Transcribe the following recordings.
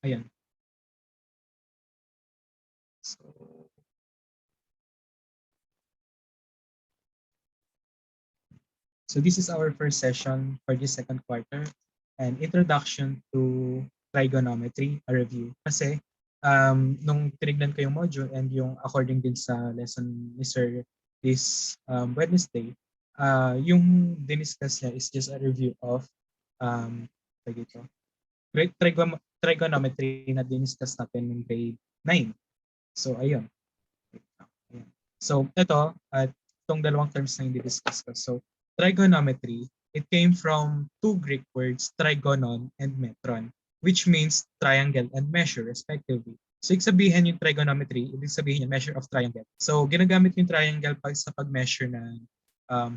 Ayan. So, so this is our first session for this second quarter, an introduction to trigonometry, a review. Kasi nung tinignan ko yung module and yung according din sa lesson ni Sir this Wednesday, yung diniscuss niya is just a review of um, dito, trigonometry na diniscuss natin ng grade 9. So, ayun. Ayan. So, ito, at itong dalawang terms na hindi discuss ko. So, trigonometry, it came from two Greek words, trigonon and metron, which means triangle and measure, respectively. So, ibig sabihin yung trigonometry, ibig sabihin yung measure of triangle. So, ginagamit yung triangle sa pag-measure ng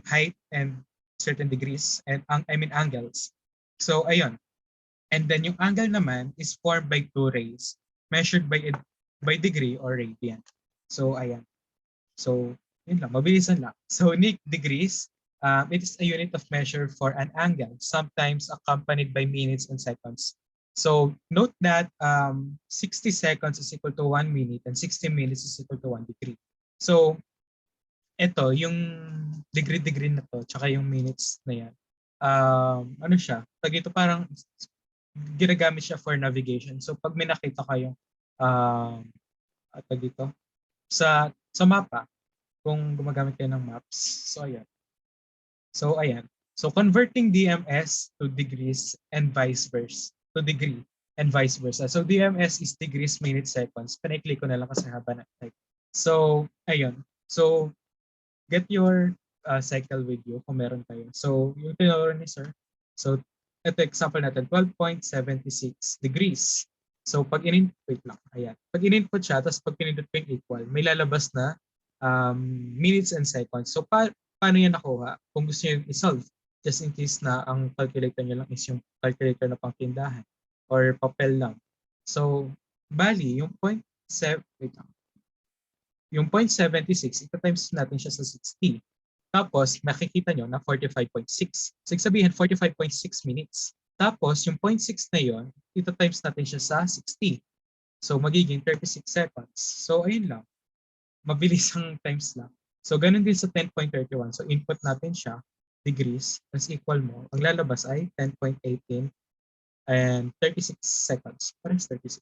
height and certain degrees, and I mean angles. So, ayun. And then yung angle naman is formed by two rays measured by degree or radian. So, ayan. So, yun lang, mabilisan lang. So, Nick degrees, it is a unit of measure for an angle, sometimes accompanied by minutes and seconds. So, note that 60 seconds is equal to 1 minute and 60 minutes is equal to 1 degree. So, ito, yung degree-degree na to, tsaka yung minutes na yan, ano siya, pag ito parang ginagamit siya for navigation. So, pag may nakita kayong dito, sa mapa, kung gumagamit kayo ng maps. So, ayan. So, ayan. So, converting DMS to degrees and vice versa. To degree and vice versa. So, DMS is degrees, minutes, seconds. Pinay-click ko na lang kasi haba na type. So, ayun. So, get your cycle video kung meron kayo. So, yung tinuro ni sir. So, ito example natin, 12.76 degrees. So, pag in-input lang, ayan. Pag in-input siya, tapos pag pinindot ko yung equal, may lalabas na minutes and seconds. So, paano yan nakuha? Kung gusto nyo i-solve, just in case na ang calculator nyo lang is yung calculator na pang tindahan or papel lang. So, bali, yung 0.7, wait lang. Yung 0.76, ita-times natin siya sa 60. Tapos, makikita nyo na 45.6. So, sabihin, 45.6 minutes. Tapos, yung 0.6 na yon, ita-times natin siya sa 60. So, magiging 36 seconds. So, ayun lang. Mabilis ang times lang. So, ganun din sa 10.31. So, input natin siya, degrees, plus equal mo. Ang lalabas ay 10.18 and 36 seconds. Parang 36.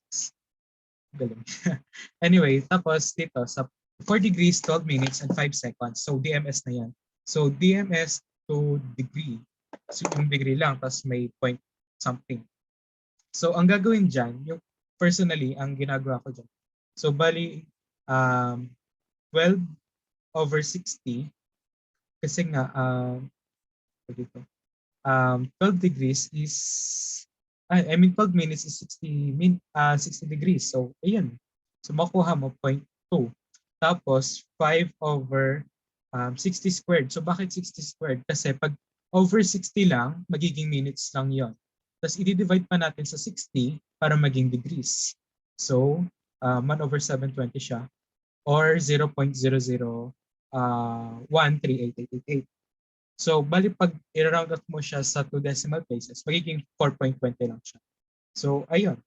Galing. Anyway, tapos dito, sa 4 degrees, 12 minutes, and 5 seconds. So, DMS na yan. So, DMS to degree. So, yung degree lang, tapos may point something. So, ang gagawin dyan, yung personally, ang ginagawa ko dyan. So, bali, 12 over 60, kasi nga, dito, 12 degrees is, I mean 12 minutes is 60 degrees. So, ayun. So, makuha mo 0.2. Tapos, 5 over 60 squared. So, bakit 60 squared? Kasi pag over 60 lang, magiging minutes lang yon. Tapos, i-divide pa natin sa 60 para maging degrees. So, 1 over 720 siya or 0.00138888. So, bali pag i-round up mo siya sa 2 decimal places, magiging 4.20 lang siya. So, ayun.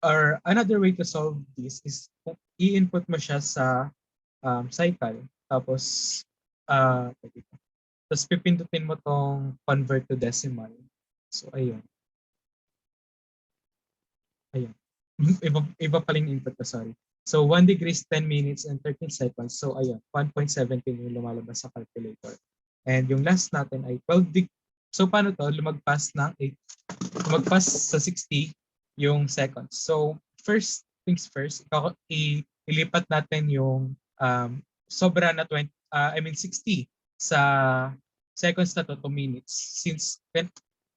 Or another way to solve this is kung i-input mo siya sa cycle, tapos tapos pipindutin mo tong convert to decimal. So, ayun. Ayun. Iba paling input ko, sorry. So, 1 degrees, 10 minutes, and 13 seconds. So, ayun, 1.17 yung lumalabas sa calculator. And yung last natin ay 12 degrees. So, paano to? Lumagpas ng 8. Lumagpas sa 60 yung seconds. So, first things first, ilipat natin yung sobra na 60 sa seconds na to minutes. Since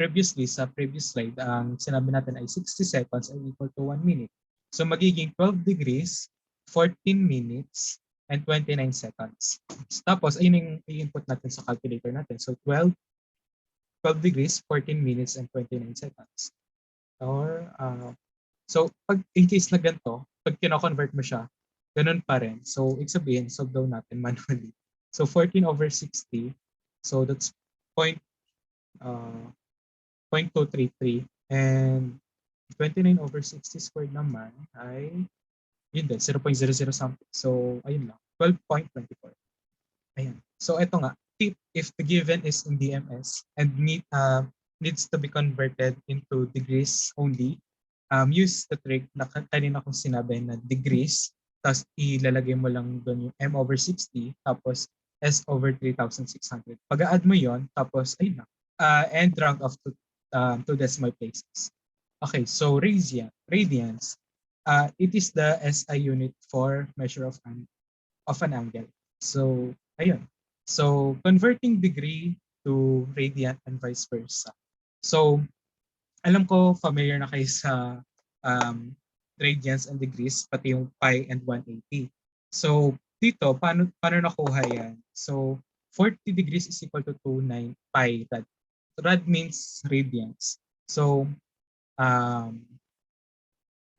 previously, sa previous slide, ang sinabi natin ay 60 seconds ay equal to 1 minute. So, magiging 12 degrees, 14 minutes, and 29 seconds. Tapos, ayun yung i-input natin sa calculator natin. So, 12 degrees, 14 minutes, and 29 seconds. Or, so, pag in case na ganito, pag kino-convert mo siya, ganun pa rin. So, ibig sabihin, solve daw natin manually. So, 14 over 60. So, that's 0.233. And 29 over 60 squared naman ay yun din, 0.00 something. So, ayun lang, 12.24. Ayan. So, ito nga, tip, if the given is in DMS and needs to be converted into degrees only, use the trick na kanina kong sinabi na degrees, tapos ilalagay mo lang doon yung m over 60, tapos s over 3,600. Pag-add mo yon, tapos ayun na, and round off to two decimal places. Okay, so radians, it is the SI unit for measure of an angle. So, ayun. So, converting degree to radian and vice versa. So, alam ko familiar na kayo sa radians and degrees, pati yung pi and 180. So, dito, paano nakuha yan? So, 40 degrees is equal to 29 pi rad. Rad means radians. So, um,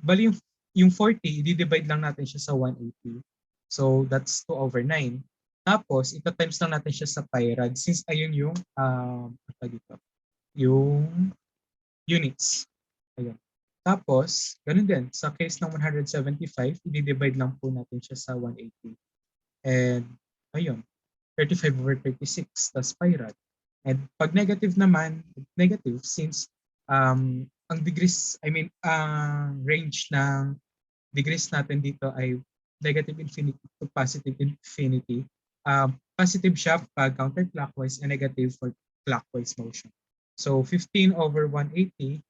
bali yung 40, i-divide lang natin siya sa 180. So, that's 2 over 9. Tapos, ita-times lang natin siya sa pi rad since ayun yung, dito, yung units. Ayun. Tapos, ganun din. Sa case ng 175, i-divide lang po natin siya sa 180. And, ayun, 35 over 36, tas pi rad. And pag negative naman, negative since ang degrees, range ng degrees natin dito ay negative infinity to positive infinity. Positive siya pag counterclockwise and negative for clockwise motion. So 15 over 180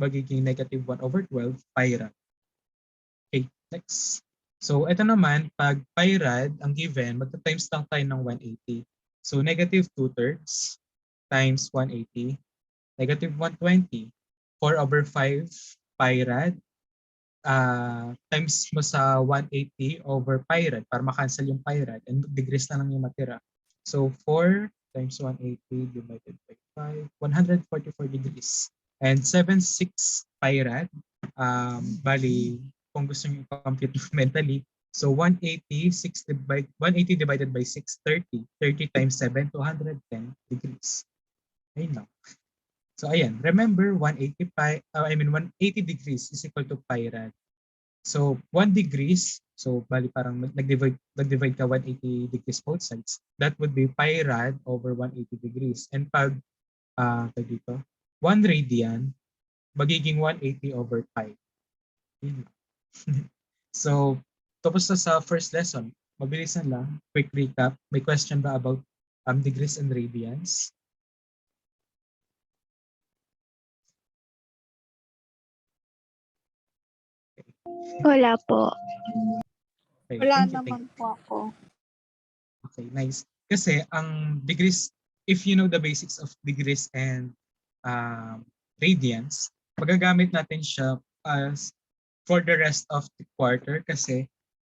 magiging negative 1 over 12 pi rad. Okay, next. So ito naman, pag pi rad ang given, magta-times lang tayo ng 180. So negative 2/3 times 180, negative 120, 4 over 5 pi rad, times mo sa 180 over pi rad para makancel yung pi rad and degrees na lang yung matira. So 4 times 180 divided by 5, 144 degrees. And 76 pi rad, bali kung gusto niyo i-compute mentally, so 180 divided by 6, 30. 30 times 7, 210 degrees. Ayun lang. So ayan, remember 180 degrees is equal to pi rad. So 1 degrees, so bali parang nag-divide ka 180 degrees both sides. That would be pi rad over 180 degrees. And pag dito, 1 radian, magiging 180 over pi. So, tapos na sa first lesson. Mabilisan lang, quick recap. May question ba about degrees and radians? Wala po. Okay, Wala thank you. naman po ako. Okay, nice. Kasi ang degrees, if you know the basics of degrees and radians, magagamit natin siya as for the rest of the quarter kasi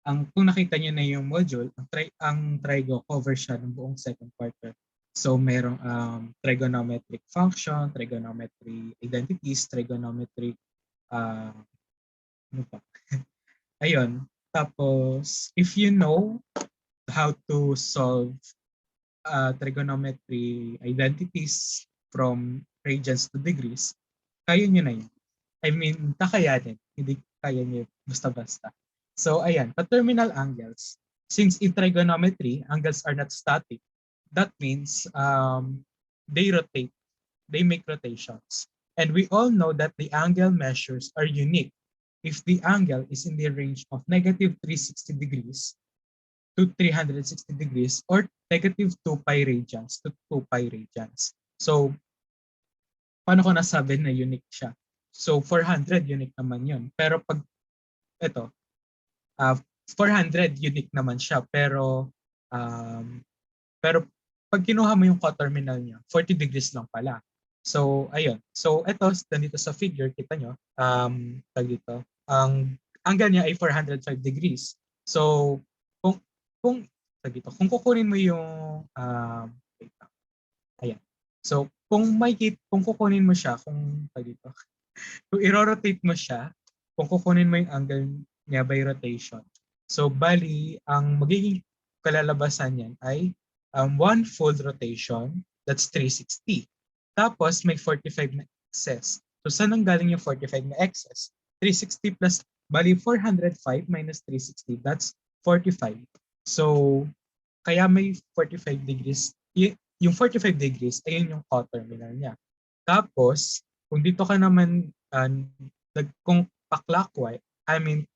kung nakita niyo na yung module, ang trigo cover siya ng buong second quarter. So merong trigonometric function, trigonometry identities, trigonometric ano pa? Ayun. Tapos if you know how to solve trigonometry identities from radians to degrees, kaya nyo na yun. I mean, kakayanin. Hindi kaya nyo basta-basta. So, ayan, terminal angles. Since in trigonometry, angles are not static, that means they rotate. They make rotations. And we all know that the angle measures are unique if the angle is in the range of negative 360 degrees to 360 degrees or negative 2 pi radians to 2 pi radians. So, paano ko nasabi na unique siya? So, 400 unique naman yun. Pero pag ito, 400 unique naman siya. Pero pag kinuha mo yung coterminal niya, 40 degrees lang pala. So, ayun. So, ito, dito sa figure, kita nyo, dito, ang angle niya ay 405 degrees. So, kung kukunin mo yung ayan. So, kung kukunin mo siya, kung i-rotate mo siya, kung kukunin mo yung angle niya by rotation. So, bali, ang magiging kalalabasan niyan ay one full rotation, that's 360. Tapos, may 45 na excess. So saan ang galing yung 45 na excess? 360 plus, bali 405 minus 360, that's 45. So kaya may 45 degrees. Yung 45 degrees, ayun yung coterminal niya. Tapos, kung dito ka naman, kung pa-clockwise,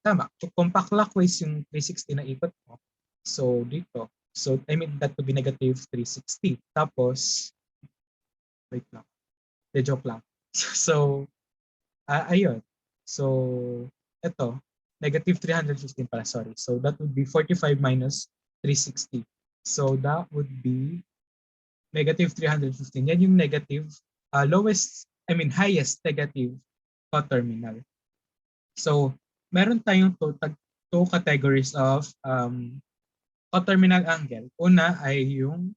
tama, kung pa-clockwise yung 360 na ikot mo, so dito, so I mean that would be negative 360. Tapos, wait lang, joke lang. So, ayun. So, ito, negative 315 pala, sorry. So, that would be 45 minus 360. So, that would be negative 315. Yan yung negative, highest negative coterminal. So, meron tayong two categories of coterminal angle. Una ay yung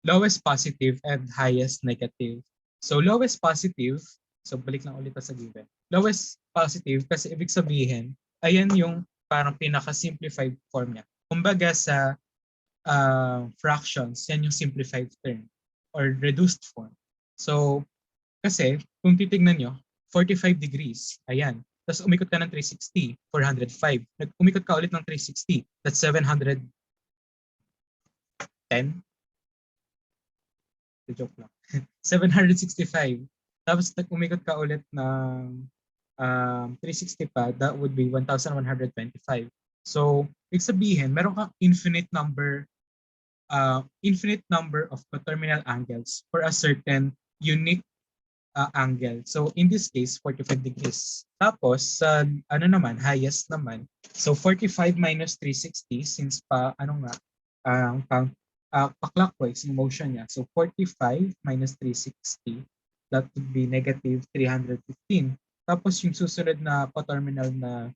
lowest positive and highest negative. So, lowest positive, so balik lang ulit sa given. Lowest positive kasi ibig sabihin, ayan yung parang pinaka-simplified form niya. Kumbaga sa fractions, yan yung simplified term or reduced form. So, kasi kung titignan nyo, 45 degrees, ayan. Tapos umikot ka ng 360, 405. Umikot ka ulit ng 360, that's 710. Joke lang. 765. Tapos umikot ka ulit ng 360 pa, that would be 1,125. So, ibig sabihin, meron kang infinite number of coterminal angles for a certain unique angle. So in this case, 45 degrees. Tapos sa highest naman, so 45 minus 360 since pa-clockwise yung motion niya. So 45 minus 360, that would be negative 315. Tapos yung susunod na coterminal na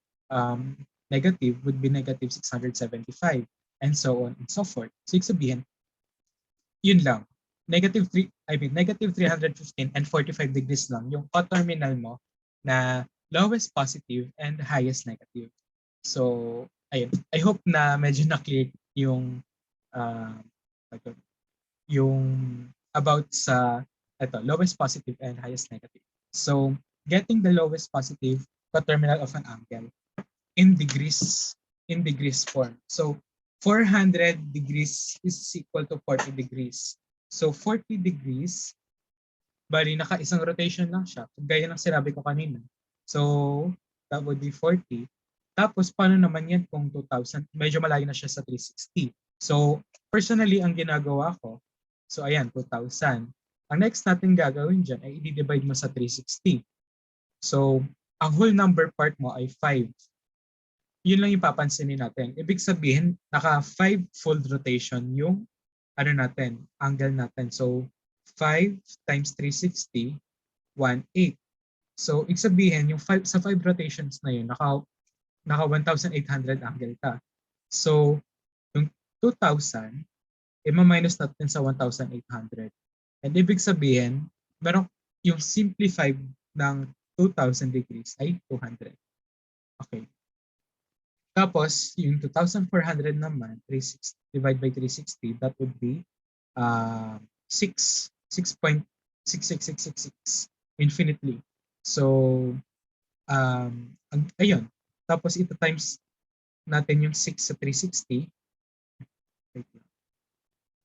negative would be negative 675. And so on and so forth. So, ibig sabihin, yun lang. Negative 315 and 45 degrees lang yung coterminal mo na lowest positive and highest negative. So, ayun. I hope na medyo na-clear yung about sa lowest positive and highest negative. So, getting the lowest positive coterminal of an angle in degrees form. So, 400 degrees is equal to 40 degrees. So 40 degrees, bali naka-isang rotation lang siya, gaya ng sinabi ko kanina. So that would be 40. Tapos paano naman yan kung 2,000? Medyo malayo na siya sa 360. So personally, ang ginagawa ko, so ayan, 2,000. Ang next natin gagawin dyan ay i-divide mo sa 360. So ang whole number part mo ay 5. Yun lang yung papansinin natin. Ibig sabihin, naka 5 fold rotation yung angle natin. So, 5 times 360, 1,800. So, ibig sabihin, yung sa 5 rotations na yun, naka 1,800 angle ka. So, yung 2,000, i-minus natin sa 1,800. And ibig sabihin, meron yung simplified ng 2,000 degrees ay 200. Okay. Tapos, yung 2,400 naman, 360 divided by 360, that would be 6.66666 infinitely. So, ayun. Tapos, ito times natin yung 6 sa 360.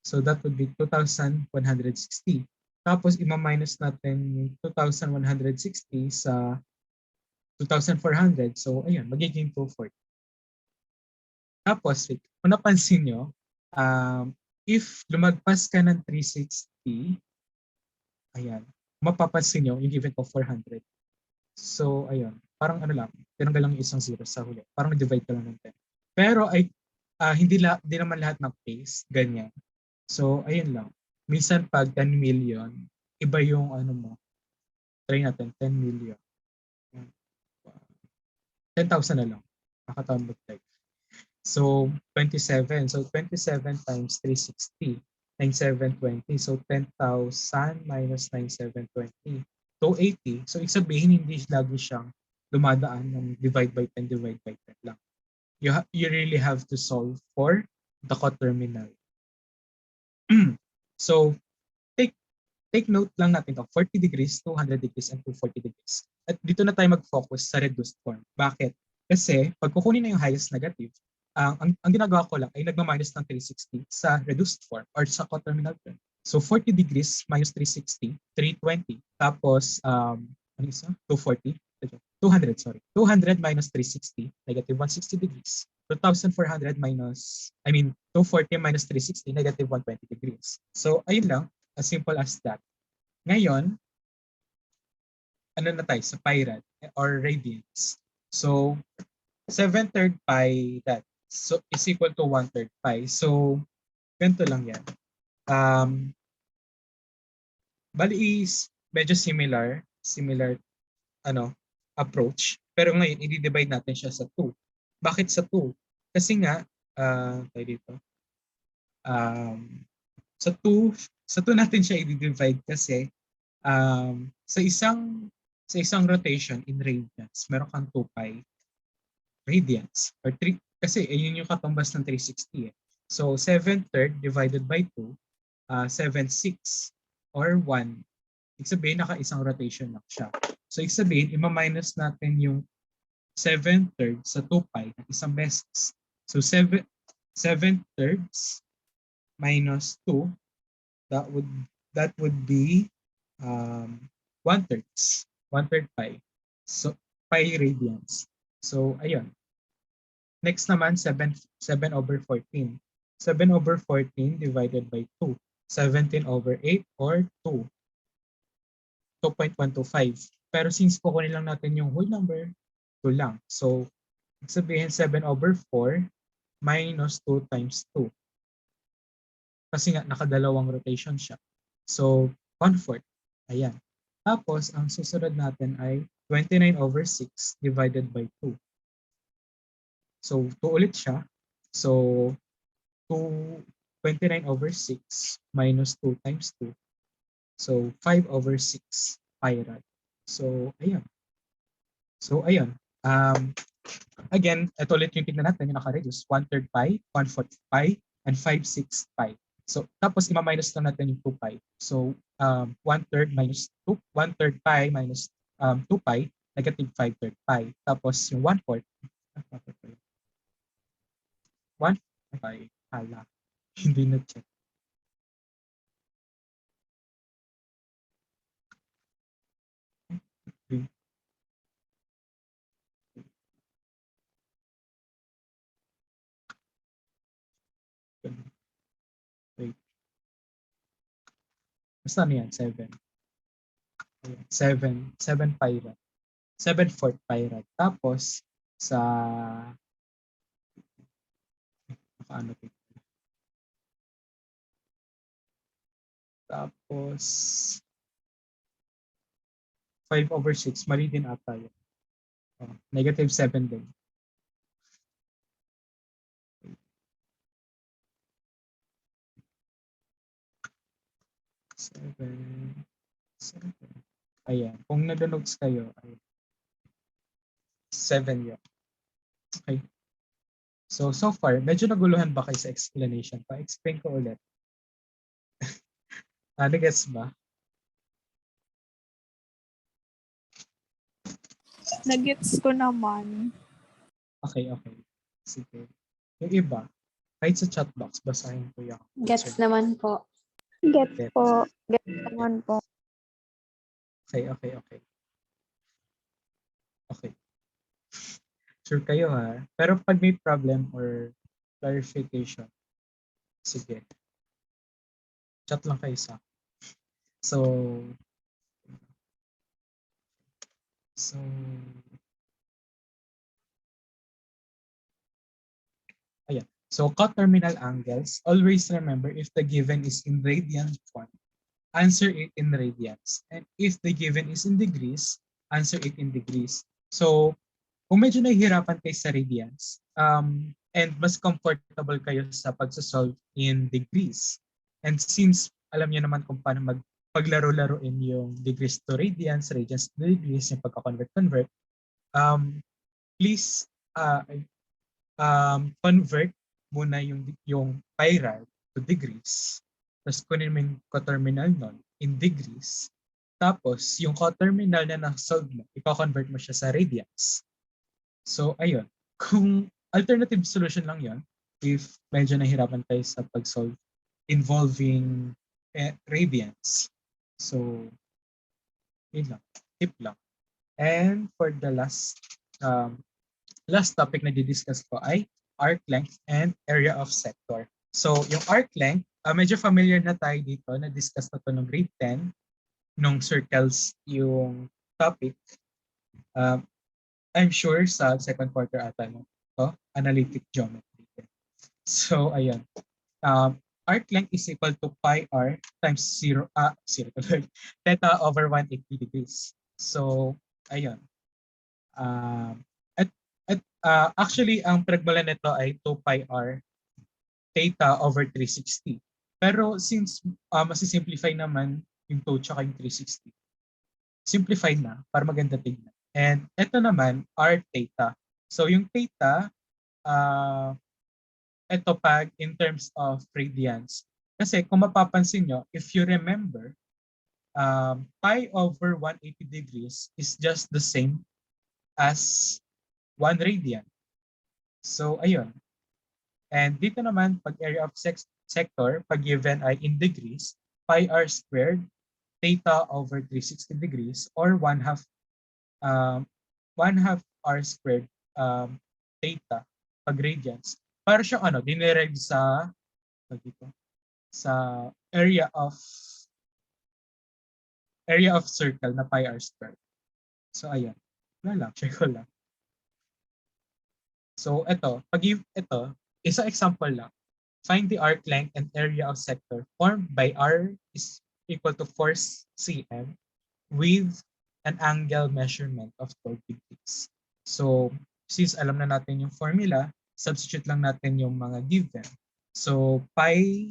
So, that would be 2,160. Tapos, ima-minus natin yung 2,160 sa 2,400. So, ayun, magiging 240. Tapos, kung napansin nyo, if lumagpas ka ng 360, ayan, mapapansin nyo, yung given ko 400. So, ayun, parang lang, tinanggal lang yung isang zero sa huli. Parang divide ka lang ng 10. Pero, hindi naman lahat ng case, ganyan. So, ayun lang. Minsan pag 10 million, iba yung try natin, 10 million. 10,000 na lang. Nakatambot type. So, 27. So, 27 times 360, 9,720. So, 10,000 minus 9,720. 280. So, ibig sabihin, hindi lagi siyang dumadaan ng divide by 10 lang. You really have to solve for the coterminal. So, take take note lang natin to 40 degrees, 200 degrees, and 240 degrees. At dito na tayo mag-focus sa reduced form. Bakit? Kasi pag kukunin na yung highest negative, ang ginagawa ko lang ay nagma-minus ng 360 sa reduced form or sa coterminal term. So 40 degrees minus 360, 320. Tapos, ano isa? 240? 200, sorry. 200 minus 360, negative 160 degrees. 2,400 minus, 240 minus 360, negative 120 degrees. So, ayun lang, as simple as that. Ngayon, ano na tayo sa pi rad or radians. So, 7/3 pi that. So, is equal to 1/3 pi. So, ganito lang yan. Bali is medyo similar approach. Pero ngayon, i-divide natin siya sa 2. Bakit sa 2? Kasi nga, tayo dito, sa 2 natin siya i-divide kasi sa isang rotation in radians, meron kang 2 pi radians or 3 kasi yun yung katumbas ng 360 eh. So 7/3 divided by 2, 7/6 or 1. Ibig sabihin naka-isang rotation lang siya. So ibig sabihin ima-minus natin yung 7/3 sa 2 pi ng isang beses. So 7/3 minus 2, that would be 1/3 pi. So pi radians. So ayun. Next naman 7/14. 7/14 divided by 2. 17/8 or 2. 2.125. Pero since kukunin lang natin yung whole number, 2 lang. So, sabihin 7/4 minus 2 times 2. Kasi nga, nakadalawang rotation siya. So, 1/4. Ayan. Tapos, ang susunod natin ay 29/6 divided by 2. So, 2 ulit siya. So, 29/6 minus 2 times 2. So, 5/6 pi rad. So, ayan. Again, ito ulit yung tignan natin, yung naka-reduce. 1/3 pi, 1/4 pi, and 5/6 pi. So, tapos ima-minus lang natin yung 2 pi. So, 1/3 minus 2, 1/3 pi minus 2 pi, negative 5/3 pi. Tapos yung 1/4, 1 pi, hala, hindi na check. Wait. Basta ano yan? 7. 7 pi rad. 7/4 pi rad. Tapos, sa ano dito. Tapos, 5/6, mali din ata yun. Negative 7 din. 7. Ayan. Kung nag-notes kayo, ayan. 7 yun. Okay. So far, medyo naguluhan ba kayo sa explanation? Pa-explain ko ulit. Nag-gets ba? Nagets ko naman. Okay. Sige. Yung iba, kahit sa chat box, basahin ko yung Gets naman po. Gets po. Gets naman po. Okay. Sure kayo ha. Pero pag may problem or clarification, sige. Chat lang kayo sa. So ayan. So coterminal angles, always remember if the given is in radian form, answer it in radians. And if the given is in degrees, answer it in degrees. So kung medyo nahihirapan kayo sa radians, and mas comfortable kayo sa pagsasolve in degrees, and since alam niyo naman kung paano paglaro-laruin yung degrees to radians, radians to degrees, yung pagka-convert, please convert muna yung pi rad to degrees. Tapos kunin mo yung coterminal nun. in degrees. Tapos, yung coterminal na na-solve mo, i-convert mo siya sa radians. So, ayun. Kung alternative solution lang yon, if medyo nahirapan tayo sa pag-solve involving radians. So, yun lang. Tip lang. And for the last topic na di-discuss ko ay arc length and area of sector. So, yung arc length, medyo familiar na tayo dito, na-discuss na to ng grade 10, nung circles yung topic. I'm sure sa second quarter ata no, to, analytic geometry. So, ayun. Arc length is equal to pi r times 0, theta over 180 degrees. So, ayun. Actually, ang pinagmulan nito ay 2 pi r theta over 360. Pero since masisimplify naman yung 2 tsaka yung 360, simplify na para maganda tignan. And ito naman, r theta. So yung theta, ito pag in terms of radians. Kasi kung mapapansin nyo, if you remember, pi over 180 degrees is just the same as 1 radian. So, ayun. And dito naman, pag area of sector, pag given ay in degrees, pi r squared, theta over 360 degrees, or 1/2 r squared theta pag radians. Para siyang dinireg sa dito, sa area of circle na pi r squared. So ayan. Wala lang, share ko lang. So ito, isang example lang. Find the arc length and area of sector formed by r is equal to 4 cm with an angle measurement of 12 degrees. So, since alam na natin yung formula, substitute lang natin yung mga given. So, pi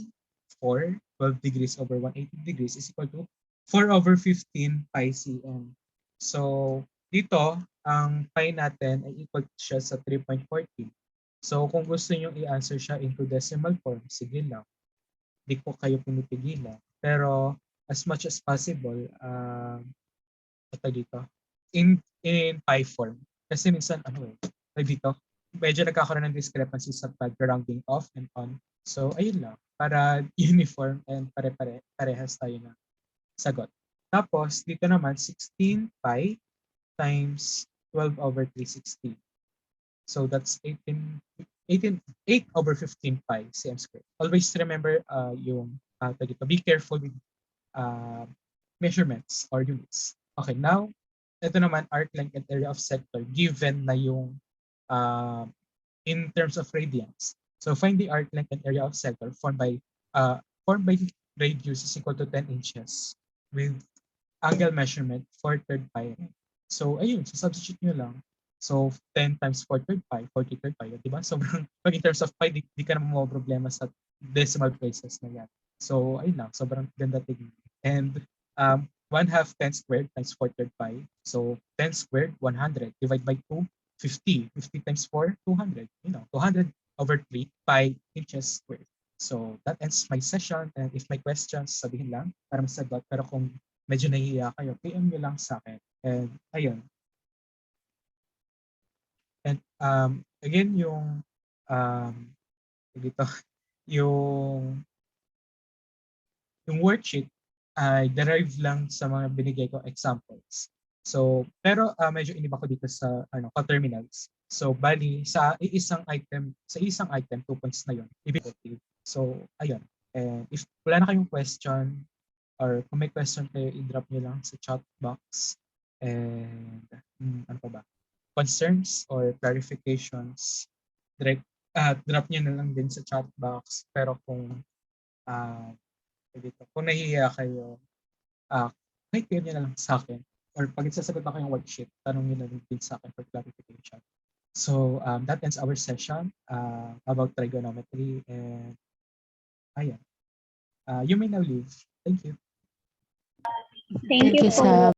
4, 12 degrees over 180 degrees is equal to 4 over 15 pi cm. So, dito, ang pi natin ay equal siya sa 3.14. So, kung gusto niyo i-answer siya into decimal form, sige lang. Di ko kayo pinipigilan. Pero, as much as possible, ito dito, in pi form. Kasi minsan, dito, medyo nagkakaroon ng discrepancy sa pag-rounding off and on. So, ayun lang. Para uniform and parehas tayo na sagot. Tapos, dito naman, 16 pi times 12 over 360. So, that's 8 over 15 pi cm squared. Always remember yung dito. Be careful with measurements or units. Okay, now, ito naman, arc length and area of sector given na yung in terms of radians. So find the arc length and area of sector formed by radius is equal to 10 inches with angle measurement 4/3 pi. So ayun, so substitute nyo lang. So 10 times 4/3 pi, 40/3 pi, di ba? Sobrang, pag in terms of pi, di ka naman mo problema sa decimal places na yan. So ayun lang, sobrang ganda tignan. And 1/2 10 squared times 4/3 pi. So 10 squared, 100. Divide by 2, 50. 50 times 4, 200. 200 over 3 pi inches squared. So that ends my session. And if may questions, sabihin lang para masagot. Pero kung medyo nahihiya kayo, PM nyo lang sa akin. And ayun. And again, yung dito, yung worksheet ay derived lang sa mga binigay ko examples. So, pero medyo iniba ko dito sa coterminals. So, bali sa isang item, 2 points na 'yon. Ibig. So, ayun. And if wala na kayong question or kung may question kayo, i-drop niyo lang sa chat box. And ano pa ba? Concerns or clarifications, drop niyo na lang din sa chat box. Pero kung dito, kung nahihiya kayo, kahit kayo na lang sa akin. Or pag sasagot ako yung worksheet, tanongin na din sa akin for clarification. So that ends our session about trigonometry. And ayan. You may now leave. Thank you. Thank you po.